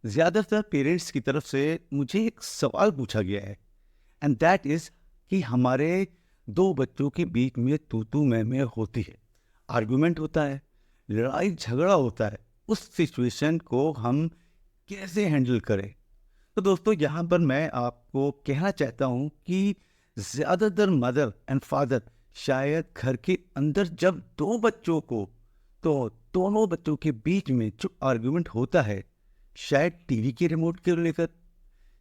ज़्यादातर पेरेंट्स की तरफ से मुझे एक सवाल पूछा गया है एंड दैट इज़ कि हमारे दो बच्चों के बीच में तू मैं होती है, आर्गुमेंट होता है, लड़ाई झगड़ा होता है। उस सिचुएशन को हम कैसे हैंडल करें? तो दोस्तों, यहाँ पर मैं आपको कहना चाहता हूँ कि ज़्यादातर मदर एंड फादर शायद घर के अंदर जब दो बच्चों को, तो दोनों बच्चों के बीच में जो आर्गुमेंट होता है, शायद टीवी के रिमोट को लेकर,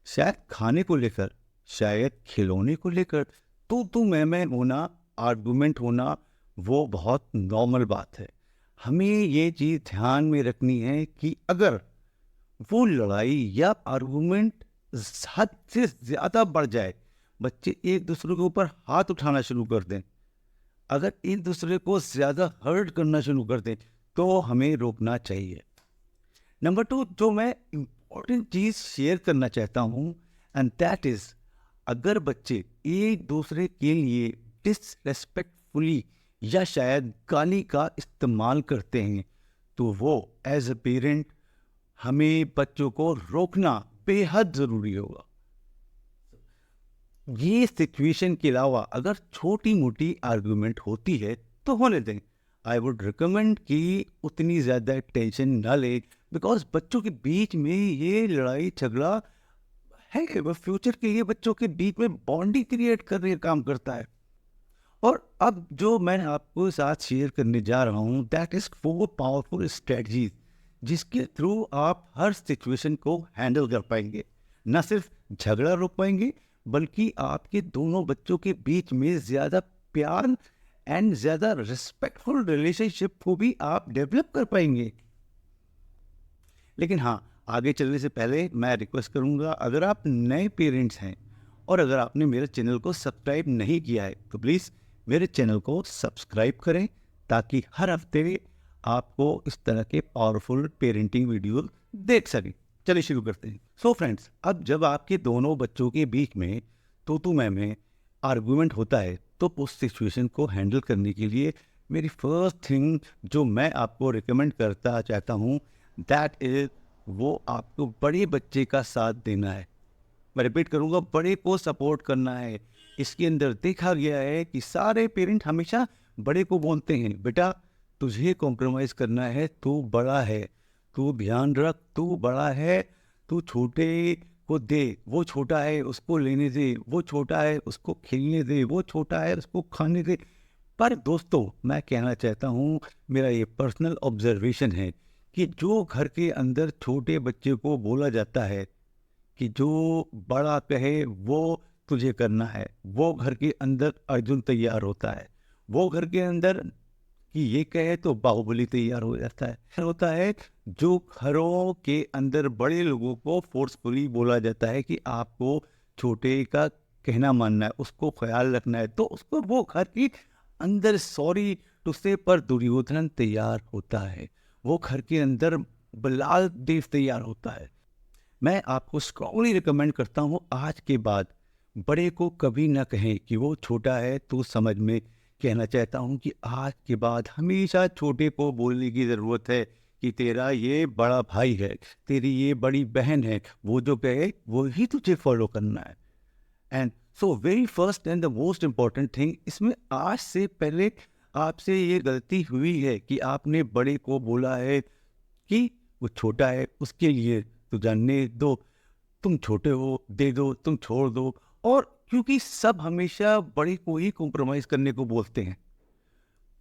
शायद खाने को लेकर, शायद खिलौने को लेकर, तू मैं होना, आर्गुमेंट होना, वो बहुत नॉर्मल बात है। हमें ये चीज़ ध्यान में रखनी है कि अगर वो लड़ाई या आर्गुमेंट हद से ज़्यादा बढ़ जाए, बच्चे एक दूसरे के ऊपर हाथ उठाना शुरू कर दें, अगर एक दूसरे को ज़्यादा हर्ट करना शुरू कर दें, तो हमें रोकना चाहिए। नंबर टू, जो मैं इम्पोर्टेंट चीज़ शेयर करना चाहता हूँ एंड दैट इज़, अगर बच्चे एक दूसरे के लिए डिसरेस्पेक्टफुली या शायद गाली का इस्तेमाल करते हैं, तो वो एज अ पेरेंट हमें बच्चों को रोकना बेहद ज़रूरी होगा। ये सिचुएशन के अलावा अगर छोटी मोटी आर्गुमेंट होती है तो होने दें। आई वुड रिकमेंड कि उतनी ज़्यादा टेंशन ना ले, बिकॉज बच्चों के बीच में ये लड़ाई झगड़ा है, वो फ्यूचर के लिए बच्चों के बीच में बॉन्डिंग क्रिएट करने का काम करता है। और अब जो मैं आपको साथ शेयर करने जा रहा हूँ, दैट इज 4 पावरफुल स्ट्रेटजीज जिसके थ्रू आप हर सिचुएशन को हैंडल कर पाएंगे। न सिर्फ झगड़ा रोक पाएंगे, बल्कि आपके दोनों बच्चों के बीच में ज़्यादा प्यार एंड ज़्यादा रिस्पेक्टफुल रिलेशनशिप को भी आप डेवलप कर पाएंगे। लेकिन हाँ, आगे चलने से पहले मैं रिक्वेस्ट करूँगा, अगर आप नए पेरेंट्स हैं और अगर आपने मेरे चैनल को सब्सक्राइब नहीं किया है, तो प्लीज़ मेरे चैनल को सब्सक्राइब करें, ताकि हर हफ्ते आपको इस तरह के पावरफुल पेरेंटिंग वीडियो देख सकें। चलिए शुरू करते हैं। सो फ्रेंड्स, अब जब आपके दोनों बच्चों के बीच में तू मैं में आर्गुमेंट होता है, तो उस सिचुएशन को हैंडल करने के लिए मेरी फर्स्ट थिंग जो मैं आपको रिकमेंड करता चाहता हूँ, दैट इज, वो आपको बड़े बच्चे का साथ देना है। मैं रिपीट करूँगा, बड़े को सपोर्ट करना है। इसके अंदर देखा गया है कि सारे पेरेंट हमेशा बड़े को बोलते हैं, बेटा तुझे कॉम्प्रोमाइज़ करना है, तू बड़ा है, तू ध्यान रख, तू बड़ा है, तू छोटे को दे, वो छोटा है उसको लेने दे, वो छोटा है उसको खेलने दे, वो छोटा है उसको खाने दे। पर दोस्तों, मैं कहना चाहता हूँ, मेरा ये पर्सनल ऑब्जर्वेशन है कि जो घर के अंदर छोटे बच्चे को बोला जाता है कि जो बड़ा कहे वो तुझे करना है, वो घर के अंदर अर्जुन तैयार होता है। वो घर के अंदर कि ये कहे तो बाहुबली तैयार हो जाता है। फिर होता है जो घरों के अंदर बड़े लोगों को फोर्सफुली बोला जाता है कि आपको छोटे का कहना मानना है, उसको ख्याल रखना है, तो उसको वो घर की अंदर, सॉरी टू से, पर दुर्योधन तैयार होता है। वो घर के अंदर बलाल देव तैयार होता है। मैं आपको स्ट्रांगली रिकमेंड करता हूँ, आज के बाद बड़े को कभी ना कहें कि वो छोटा है, तो समझ में कहना चाहता हूँ कि आज के बाद हमेशा छोटे को बोलने की ज़रूरत है कि तेरा ये बड़ा भाई है, तेरी ये बड़ी बहन है, वो जो कहे वो ही तुझे फॉलो करना है। And so very first and the most important thing, इसमें आज से पहले आपसे ये गलती हुई है कि आपने बड़े को बोला है कि वो छोटा है, उसके लिए तो जानने दो, तुम छोटे हो, दे दो, तुम छोड़ दो। और क्योंकि सब हमेशा बड़े को ही कॉम्प्रोमाइज़ करने को बोलते हैं,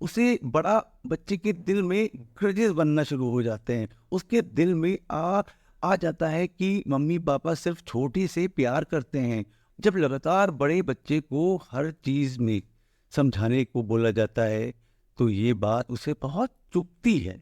उसे बड़ा बच्चे के दिल में ग्रजेस बनना शुरू हो जाते हैं। उसके दिल में आ जाता है कि मम्मी पापा सिर्फ छोटे से प्यार करते हैं। जब लगातार बड़े बच्चे को हर चीज़ में समझाने को बोला जाता है, तो ये बात उसे बहुत चुभती है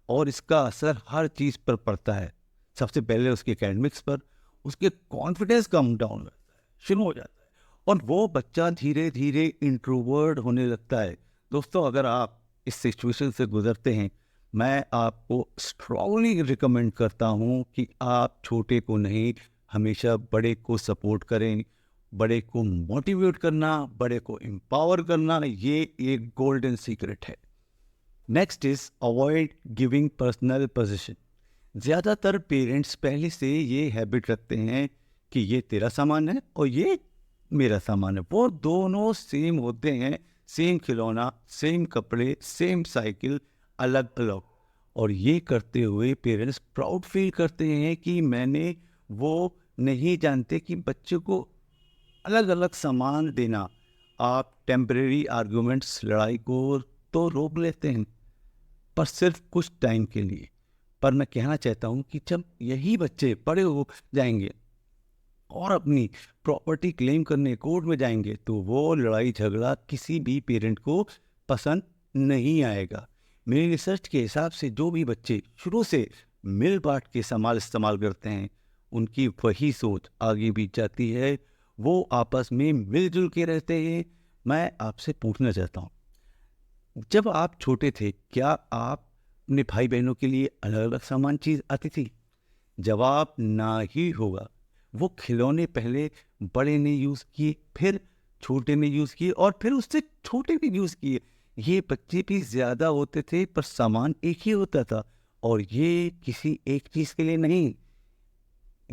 और इसका असर हर चीज़ पर पड़ता है। सबसे पहले उसके एकेडमिक्स पर, उसके कॉन्फिडेंस कम डाउन रहता है, शुरू हो जाता है, और वो बच्चा धीरे धीरे इंट्रोवर्ट होने लगता है। दोस्तों, अगर आप इस सिचुएशन से गुजरते हैं, मैं आपको स्ट्रांगली रिकमेंड करता हूँ कि आप छोटे को नहीं, हमेशा बड़े को सपोर्ट करें। बड़े को मोटिवेट करना, बड़े को एम्पावर करना, ये एक गोल्डन सीक्रेट है। Next is avoid giving personal position. ज़्यादातर पेरेंट्स पहले से ये हैबिट रखते हैं कि ये तेरा सामान है और ये मेरा सामान है। वो दोनों सेम होते हैं, सेम खिलौना, सेम कपड़े, सेम साइकिल, अलग अलग। और ये करते हुए पेरेंट्स प्राउड फील करते हैं कि मैंने, वो नहीं जानते कि बच्चे को अलग अलग सामान देना। आप टेम्परेरी आर्गूमेंट्स, लड़ाई को तो रोक लेते हैं, पर सिर्फ कुछ टाइम के लिए। पर मैं कहना चाहता हूँ कि जब यही बच्चे बड़े हो जाएंगे और अपनी प्रॉपर्टी क्लेम करने कोर्ट में जाएंगे, तो वो लड़ाई झगड़ा किसी भी पेरेंट को पसंद नहीं आएगा। मेरी रिसर्च के हिसाब से जो भी बच्चे शुरू से मिल बांट के सामान इस्तेमाल करते हैं, उनकी वही सोच आगे भी जाती है, वो आपस में मिलजुल के रहते हैं। मैं आपसे पूछना चाहता हूँ, जब आप छोटे थे, क्या आप अपने भाई बहनों के लिए अलग अलग सामान चीज आती थी? जवाब ना ही होगा। वो खिलौने पहले बड़े ने यूज किए, फिर छोटे ने यूज किए और फिर उससे छोटे भी यूज किए। ये बच्चे भी ज्यादा होते थे पर सामान एक ही होता था। और ये किसी एक चीज के लिए नहीं,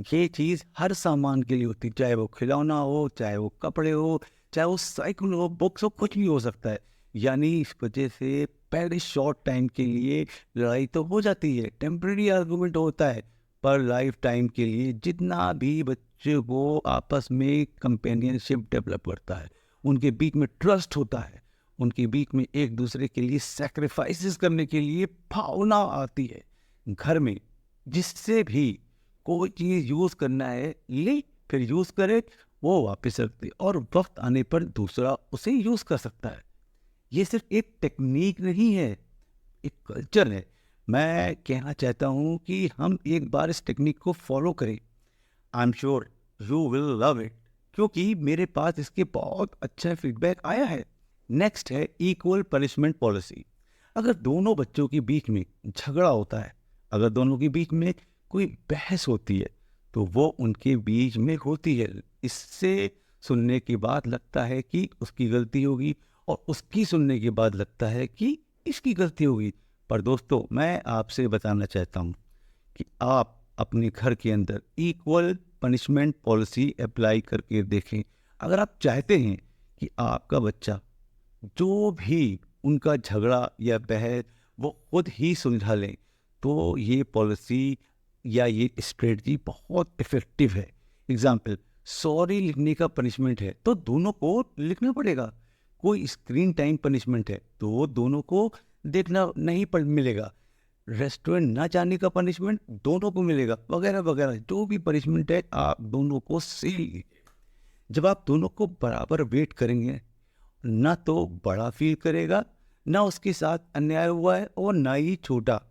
ये चीज हर सामान के लिए होती, चाहे वो खिलौना हो, चाहे वो कपड़े हो, चाहे वो साइकिल हो, बुक्स हो, कुछ भी हो सकता है। यानी इस वजह से पहले शॉर्ट टाइम के लिए लड़ाई तो हो जाती है, टेम्पररी आर्गूमेंट होता है, पर लाइफ टाइम के लिए जितना भी बच्चे को आपस में कंपेनियनशिप डेवलप करता है, उनके बीच में ट्रस्ट होता है, उनके बीच में एक दूसरे के लिए सेक्रीफाइसेस करने के लिए भावना आती है घर में, जिससे भी कोई चीज यूज करना है ले, फिर यूज करे, वो वापस रख दे और वक्त आने पर दूसरा उसे यूज कर सकता है। ये सिर्फ एक टेक्निक नहीं है, एक कल्चर है। मैं कहना चाहता हूं कि हम एक बार इस टेक्निक को फॉलो करें। I am sure you will love it, क्योंकि मेरे पास इसके बहुत अच्छा फीडबैक आया है। नेक्स्ट है इक्वल पनिशमेंट पॉलिसी। अगर दोनों बच्चों के बीच में झगड़ा होता है, अगर दोनों के बीच में कोई बहस होती है, तो वो उनके बीच में होती है। इससे सुनने के बाद लगता है कि उसकी गलती होगी और उसकी सुनने के बाद लगता है कि इसकी गलती होगी। पर दोस्तों, मैं आपसे बताना चाहता हूँ कि आप अपने घर के अंदर इक्वल पनिशमेंट पॉलिसी अप्लाई करके देखें। अगर आप चाहते हैं कि आपका बच्चा जो भी उनका झगड़ा या बहस वो खुद ही सुलझा लें, तो ये पॉलिसी या ये स्ट्रेटजी बहुत इफेक्टिव है। एग्जाम्पल, सॉरी लिखने का पनिशमेंट है तो दोनों को लिखना पड़ेगा। कोई स्क्रीन टाइम पनिशमेंट है तो दोनों को देखना नहीं मिलेगा। रेस्टोरेंट ना जाने का पनिशमेंट दोनों को मिलेगा, वगैरह वगैरह। जो भी पनिशमेंट है आप दोनों को सेम लीजिए। जब आप दोनों को बराबर वेट करेंगे, ना तो बड़ा फील करेगा, ना उसके साथ अन्याय हुआ है और ना ही छोटा।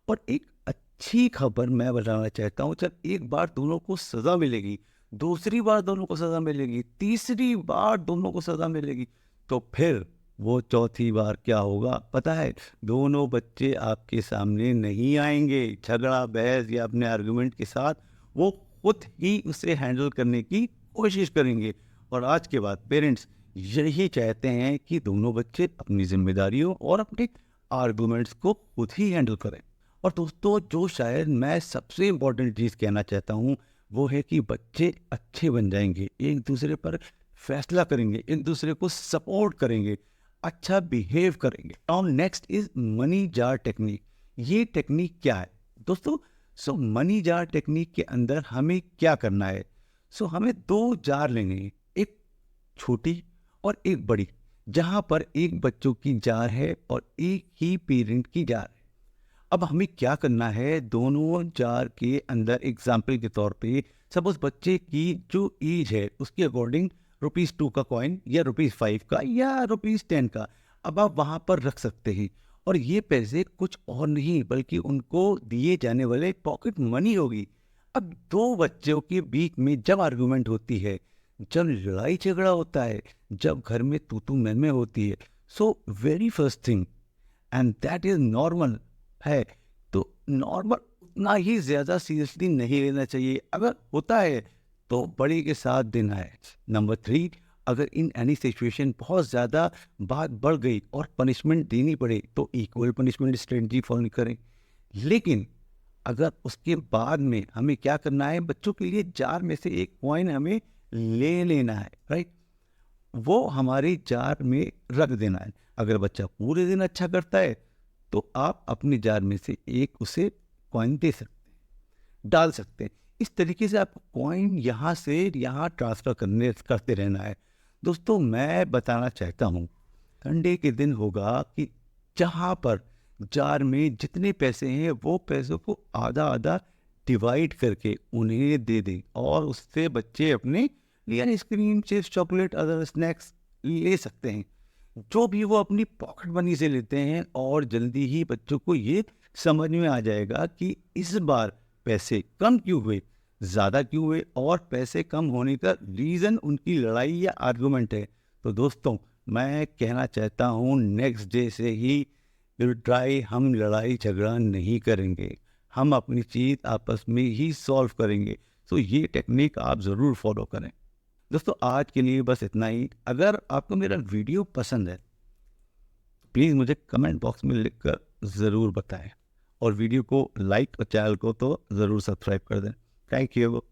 और एक अच्छी खबर मैं बताना चाहता हूँ, जब एक बार दोनों को सजा मिलेगी, दूसरी बार दोनों को सजा मिलेगी, तीसरी बार दोनों को सजा मिलेगी, तो फिर वो चौथी बार क्या होगा पता है? दोनों बच्चे आपके सामने नहीं आएंगे झगड़ा बहस या अपने आर्गुमेंट के साथ, वो खुद ही उसे हैंडल करने की कोशिश करेंगे। और आज के बाद पेरेंट्स यही चाहते हैं कि दोनों बच्चे अपनी जिम्मेदारियों और अपने आर्गुमेंट्स को खुद ही हैंडल करें। और दोस्तों, जो शायद मैं सबसे इम्पोर्टेंट चीज़ कहना चाहता हूँ, वो है कि बच्चे अच्छे बन जाएंगे, एक दूसरे पर फैसला करेंगे, एक दूसरे को सपोर्ट करेंगे, अच्छा बिहेव करेंगे। Now next is money jar technique. ये टेक्निक क्या है दोस्तों? सो मनी जार टेक्निक के अंदर हमें क्या करना है? सो हमें दो जार लेंगे, एक छोटी और एक बड़ी, जहां पर एक बच्चों की जार है और एक ही पेरेंट की जार है। अब हमें क्या करना है, दोनों जार के अंदर एग्जाम्पल के तौर पे सपोज बच्चे की जो एज है उसके अकॉर्डिंग ₹2 का कॉइन या ₹5 का या ₹10 का अब आप वहां पर रख सकते हैं। और ये पैसे कुछ और नहीं बल्कि उनको दिए जाने वाले पॉकेट मनी होगी। अब दो बच्चों के बीच में जब आर्गुमेंट होती है, जब लड़ाई झगड़ा होता है, जब घर में तू तू मैं मैं होती है, so very first thing, and that is normal है, तो नॉर्मल उतना ही ज्यादा सीरियसली नहीं लेना चाहिए। अगर होता है तो बड़ी के साथ देना है। नंबर 3, अगर इन एनी सिचुएशन बहुत ज्यादा बात बढ़ गई और पनिशमेंट देनी पड़े तो इक्वल पनिशमेंट स्ट्रेटजी फॉलो करें। लेकिन अगर उसके बाद में हमें क्या करना है, बच्चों के लिए जार में से एक कॉइन हमें ले लेना है, राइट, वो हमारी जार में रख देना है। अगर बच्चा पूरे दिन अच्छा करता है तो आप अपनी जार में से एक उसे कॉइन दे सकते हैं, डाल सकते हैं। इस तरीके से आपको कॉइन यहाँ से यहाँ ट्रांसफ़र करते रहना है। दोस्तों, मैं बताना चाहता हूँ, संडे के दिन होगा कि जहाँ पर जार में जितने पैसे हैं वो पैसों को आधा आधा डिवाइड करके उन्हें दे दें और उससे बच्चे अपने लिए ice cream, chips, chocolate, other snacks ले सकते हैं, जो भी वो अपनी पॉकेट मनी से लेते हैं। और जल्दी ही बच्चों को ये समझ में आ जाएगा कि इस बार पैसे कम क्यों हुए, ज़्यादा क्यों हुए, और पैसे कम होने का रीज़न उनकी लड़ाई या आर्गुमेंट है। तो दोस्तों, मैं कहना चाहता हूँ, नेक्स्ट डे से ही विल ट्राई, हम लड़ाई झगड़ा नहीं करेंगे, हम अपनी चीज़ आपस में ही सॉल्व करेंगे। तो ये टेक्निक आप ज़रूर फॉलो करें। दोस्तों, आज के लिए बस इतना ही। अगर आपको मेरा वीडियो पसंद है, प्लीज़ मुझे कमेंट बॉक्स में लिखकर ज़रूर बताएं, और वीडियो को लाइक और चैनल को तो ज़रूर सब्सक्राइब कर दें। Thank you.